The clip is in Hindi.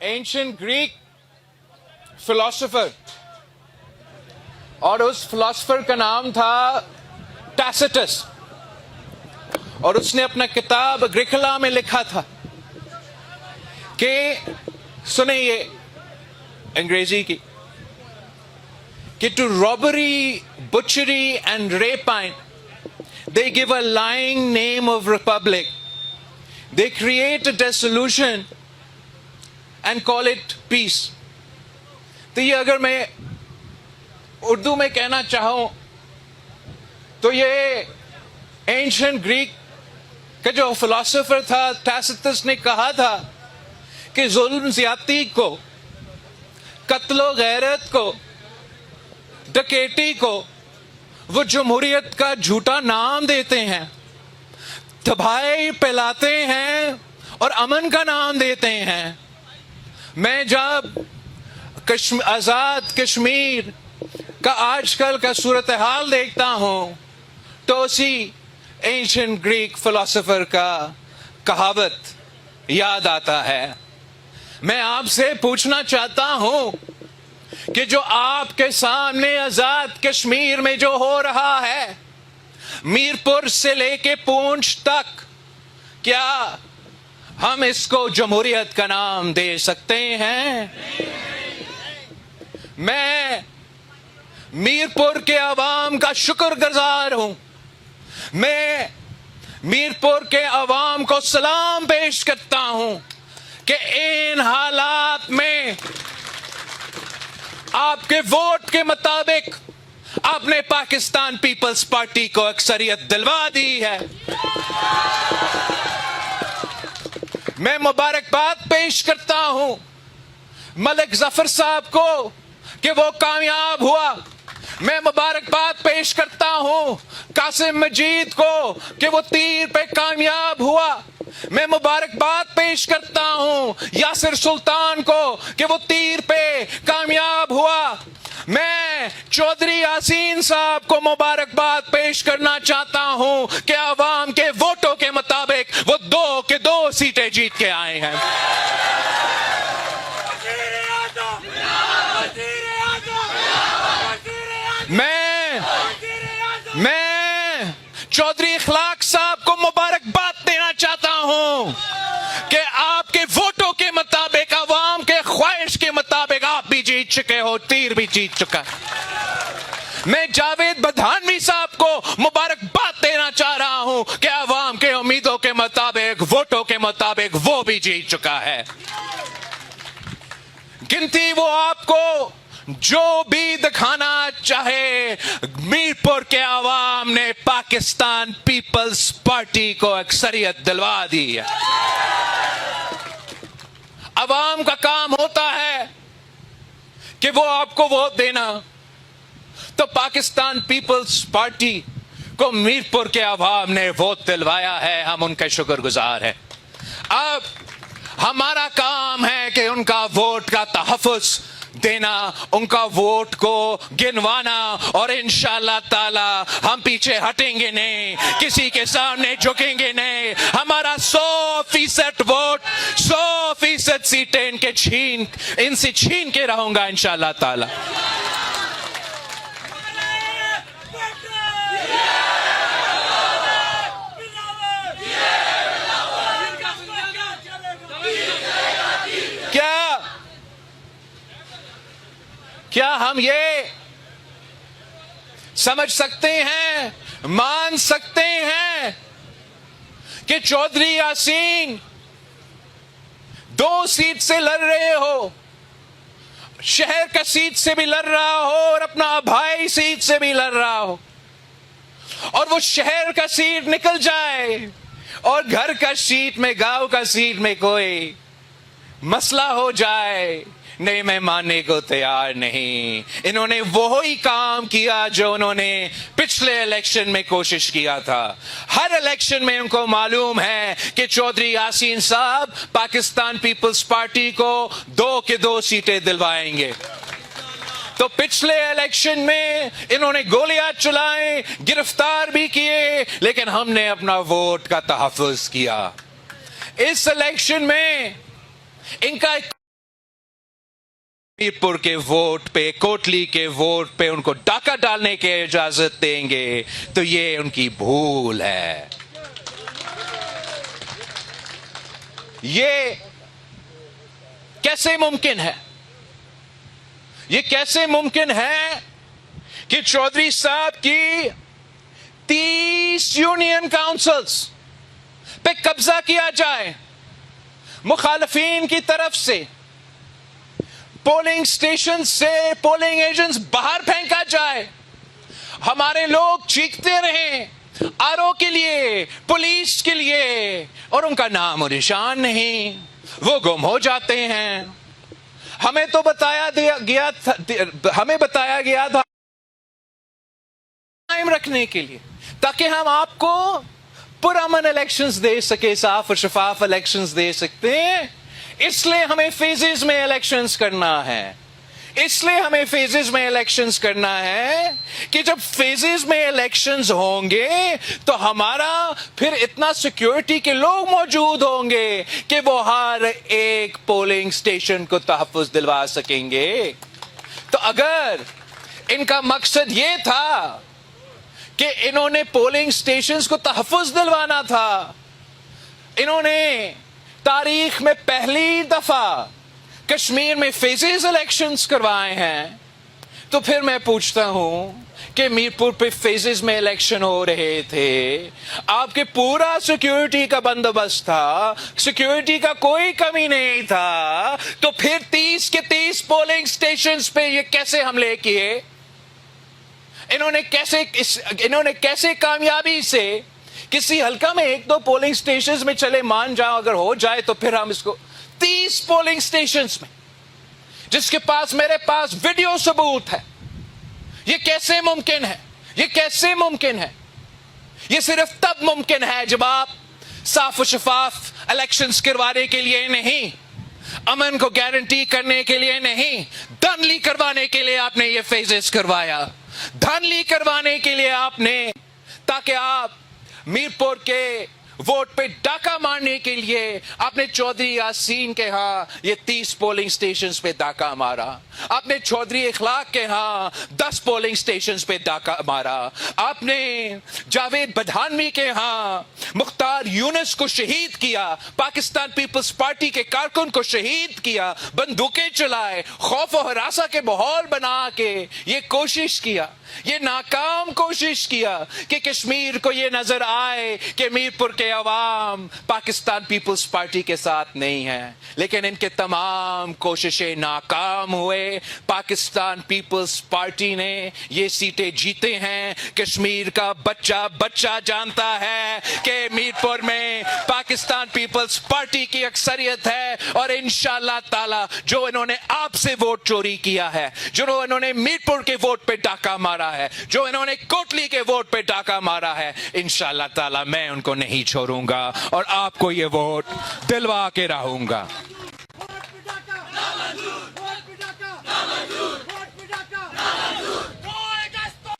एंशिएंट ग्रीक फिलोसोफर, और उस फिलोसोफर का नाम था टैसिटस, और उसने अपना किताब एग्रीकोला में लिखा था कि सुने ये अंग्रेजी की कि to robbery, butchery and rapine they give a lying name of republic, they create a dissolution and call it peace. तो ये अगर मैं उर्दू में कहना चाहूं तो ये एंशिएंट ग्रीक का जो फिलोसोफर था टैसिटस ने कहा था कि जुल्म ज्यादती को, कत्लो गैरत को, डकैती को वो जमहूरियत का झूठा नाम देते हैं, तबाही फैलाते हैं और अमन का नाम देते हैं। मैं जब आजाद कश्मीर का आजकल का सूरत हाल देखता हूं तो उसी एंशिएंट ग्रीक फिलोसोफर का कहावत याद आता है। मैं आपसे पूछना चाहता हूं कि जो आपके सामने आजाद कश्मीर में जो हो रहा है, मीरपुर से लेके पूंछ तक, क्या हम इसको जमहूरियत का नाम दे सकते हैं? मैं मीरपुर के अवाम का शुक्रगुजार हूं। मैं मीरपुर के अवाम को सलाम पेश करता हूं कि इन हालात में आपके वोट के मुताबिक आपने पाकिस्तान पीपल्स पार्टी को अक्सरियत दिलवा दी है। मैं मुबारकबाद पेश करता हूं मलिक जफर साहब को कि वो कामयाब हुआ। मैं मुबारकबाद पेश करता हूं कासिम मजीद को कि वो तीर पे कामयाब हुआ। मैं मुबारकबाद पेश करता हूं यासिर सुल्तान को कि वो तीर पे कामयाब हुआ। मैं चौधरी यासीन साहब को मुबारकबाद पेश करना चाहता हूं कि अवाम के वोटों के मुताबिक वो 2 के 2 सीटें जीत के आए हैं। मैं चौधरी इखलाक साहब को मुबारकबाद देना चाहता हूं कि आपके वोटों के मुताबिक, अवाम के ख्वाहिश के मुताबिक आप भी जीत चुके हो, तीर भी जीत चुका। मैं जावेद बधानवी साहब को मुबारकबाद देना चाह रहा हूं कि अवाम के उम्मीदों के मुताबिक, वोटों के मुताबिक वो भी जीत चुका है। गिनती वो आपको जो भी दिखाना चाहे, मीरपुर के अवाम ने पाकिस्तान पीपल्स पार्टी को अक्सरियत दिलवा दी है। अवाम का काम होता है कि वो आपको वोट देना, तो पाकिस्तान पीपल्स पार्टी को मीरपुर के अवाम ने वोट दिलवाया है, हम उनके शुक्रगुजार हैं। अब हमारा काम है कि उनका वोट का तहफ़्फ़ुज़ देना, उनका वोट को गिनवाना, और इंशाअल्लाह ताला हम पीछे हटेंगे नहीं, किसी के सामने झुकेंगे नहीं। हमारा 100% वोट, 100% सीटें इनसे छीन के रहूंगा इंशाअल्लाह ताला। क्या हम ये समझ सकते हैं, मान सकते हैं कि चौधरी यासीन 2 सीट से लड़ रहे हो, शहर का सीट से भी लड़ रहा हो और अपना भाई सीट से भी लड़ रहा हो, और वो शहर का सीट निकल जाए और घर का सीट में, गांव का सीट में कोई मसला हो जाए, नहीं, मैं मानने को तैयार नहीं। इन्होंने वो ही काम किया जो उन्होंने पिछले इलेक्शन में कोशिश किया था। हर इलेक्शन में उनको मालूम है कि चौधरी यासीन साहब पाकिस्तान पीपल्स पार्टी को 2 के 2 सीटें दिलवाएंगे। तो पिछले इलेक्शन में इन्होंने गोलियां चलाई, गिरफ्तार भी किए, लेकिन हमने अपना वोट का तहफ़्फ़ुज़ किया। इस इलेक्शन में इनका मीरपुर के वोट पे, कोटली के वोट पे उनको डाका डालने की इजाजत देंगे तो ये उनकी भूल है। ये कैसे मुमकिन है? ये कैसे मुमकिन है कि चौधरी साहब की 30 यूनियन काउंसिल्स पे कब्जा किया जाए मुखालफीन की तरफ से, पोलिंग स्टेशन से पोलिंग एजेंट्स बाहर फेंका जाए, हमारे लोग चीखते रहें आरओ के लिए, पुलिस के लिए, और उनका नाम और निशान नहीं, वो गुम हो जाते हैं। हमें तो बताया गया था टाइम रखने के लिए, ताकि हम आपको पुरअमन इलेक्शंस दे सके, साफ और शफाफ इलेक्शंस दे सकते हैं। इसलिए हमें फेजेस में इलेक्शंस करना है, इसलिए हमें फेजेस में इलेक्शंस करना है कि जब फेजेस में इलेक्शंस होंगे तो हमारा फिर इतना सिक्योरिटी के लोग मौजूद होंगे कि वो हर एक पोलिंग स्टेशन को तहफ्फुज दिलवा सकेंगे। तो अगर इनका मकसद ये था कि इन्होंने पोलिंग स्टेशंस को तहफ्फुज दिलवाना था, इन्होंने तारीख में पहली दफा कश्मीर में फेजेस इलेक्शंस करवाए हैं, तो फिर मैं पूछता हूं कि मीरपुर पे फेजेस में इलेक्शन हो रहे थे, आपके पूरा सिक्योरिटी का बंदोबस्त था, सिक्योरिटी का कोई कमी नहीं था, तो फिर 30 के 30 पोलिंग स्टेशंस पे ये कैसे हमले किए? इन्होंने कैसे कामयाबी से किसी हल्का में 1-2 पोलिंग स्टेशंस में चले मान जाओ, अगर हो जाए तो फिर हम इसको 30 पोलिंग स्टेशंस में, जिसके पास मेरे पास वीडियो सबूत है, ये कैसे मुमकिन है? ये कैसे मुमकिन है? ये सिर्फ तब मुमकिन है जब आप साफ और शफाफ इलेक्शंस करवाने के लिए नहीं, अमन को गारंटी करने के लिए नहीं, धांधली करवाने के लिए आपने ये फेजेस करवाया, धांधली करवाने के लिए आपने, ताकि आप मीरपुर के वोट पे डाका मारने के लिए आपने चौधरी यासीन के यहां ये 30 पोलिंग स्टेशंस पे डाका मारा, आपने चौधरी इखलाक के यहां 10 पोलिंग स्टेशंस पे डाका मारा, आपने जावेद बधानवी के यहां मुख्तार यूनुस को शहीद किया, पाकिस्तान पीपल्स पार्टी के कारकुन को शहीद किया, बंदूकें चलाए, खौफ और हरासा के माहौल बना के ये कोशिश किया, ये नाकाम कोशिश किया कि कश्मीर को ये नजर आए कि मीरपुर के अवाम पाकिस्तान पीपल्स पार्टी के साथ नहीं है। लेकिन इनके तमाम कोशिशें नाकाम हुए। पाकिस्तान पीपल्स पार्टी ने ये सीटें जीते हैं। कश्मीर का बच्चा बच्चा जानता है कि मीरपुर में पाकिस्तान पीपल्स पार्टी की अक्सरियत है, और इंशाअल्लाह ताला जो इन्होंने आपसे वोट चोरी किया है, जो इन्होंने मीरपुर के वोट पे डाका मारा है, जो इन्होंने कोटली के वोट पे डाका मारा है, इंशाअल्लाह ताला मैं उनको नहीं छोड़ूंगा और आपको ये वोट दिलवा के रहूंगा।